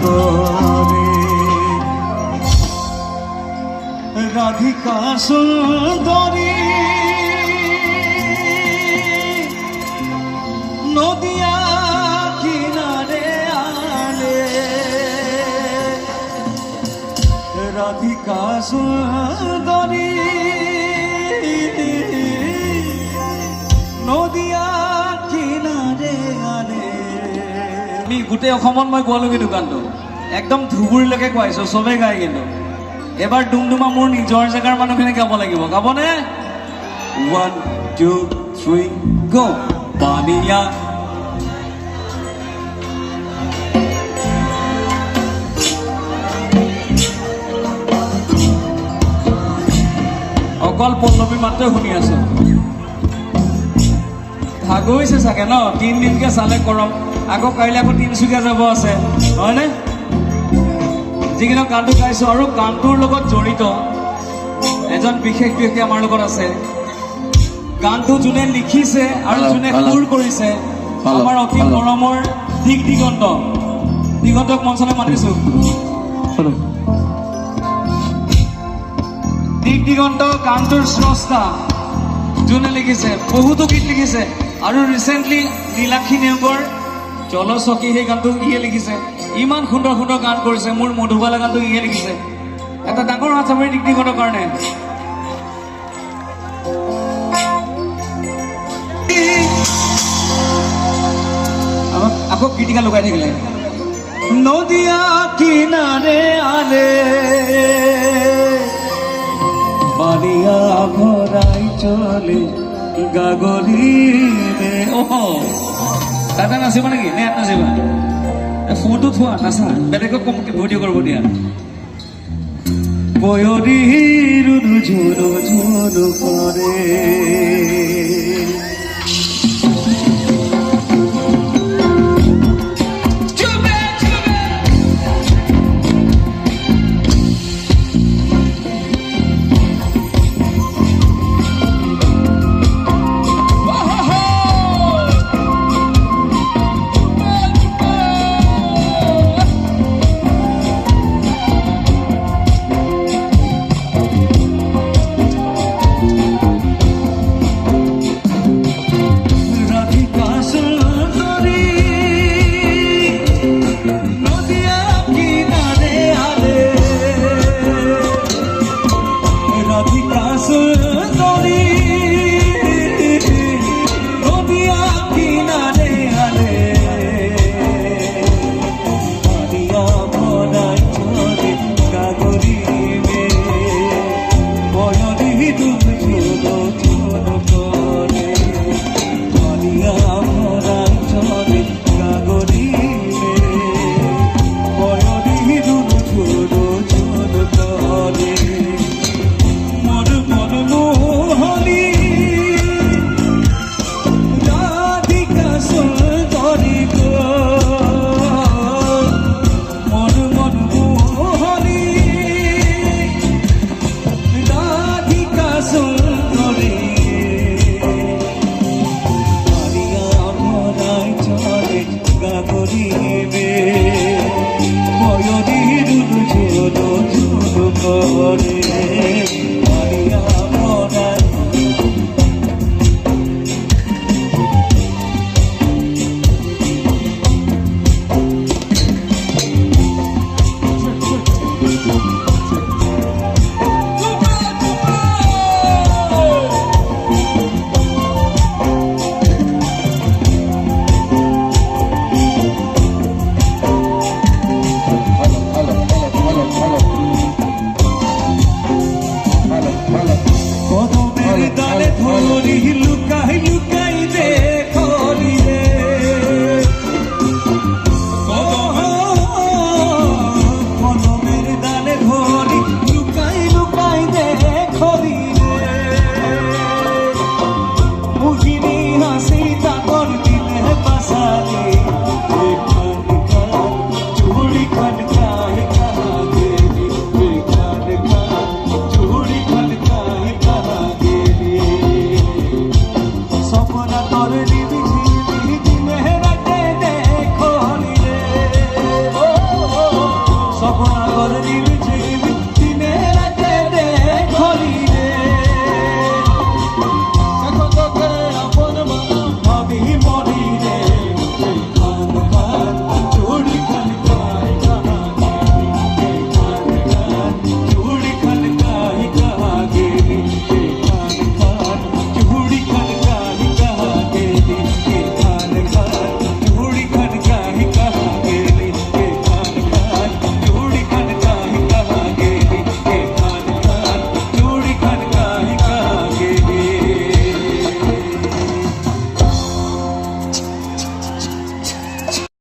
করে রাধিকা সুন্দরী নদিয়া কিনারে আলে রাধিকা সুন্দরী নদিয়া কিনারে আলে আমি গোটেই অসমত মই গোৱালো কিন্তু গানটো একদম ধুবুৰীলৈকে গোৱাইছো চবেই গাই কিন্তু এবাৰ ডুমডুমা মোৰ নিজৰ জেগাৰ মানুহখিনি গাব লাগিব গাবনে 1 2 3 গো পানিয়া অকল পল্লৱী মাত্ৰ শুনি আছো ভাগৈছে চাগে ন 3 দিনকে চালে গৰম আকৌ কাইলৈ আকৌ তিনচুকীয়া যাব আছে হয়নে যিকিনো গানটো গাইছো আৰু গানটোৰ লগত জড়িত এজন বিশেষ ব্যক্তি আমাৰ লগত আছে গানটো যোনে লিখিছে আৰু যোনে সুৰ কৰিছে আমাৰ অতি মৰমৰ দিগন্তক মঞ্চলৈ মাতিছো দিগন্ত গানটোৰ স্ৰষ্টা যোনে লিখিছে বহুতো গীত লিখিছে আৰু ৰিচেণ্টলি নীলাক্ষী নেওগৰ জলচকী সেই গানটো ইয়ে লিখিছে ইমান সুন্দৰ সুন্দৰ গান কৰিছে মোৰ মধুবালা গানটো ইয়ে লিখিছে এটা ডাঙৰ হাত চাপৰি দিগন্তৰ কাৰণে আকৌ গীতিকা লগাই থাকিলে নদিয়া কিনারে আলে বাড়িয়া ভরাই চলে গাগরি রে ওহ দাদা নাচিব নেকি নে নাচিবা ফোনটো থোৱা নাচা বেলেগক কম ভিডিঅ' কৰিব দিয়া পয়ৰি ৰুণু ঝুনু ঝুনু কৰে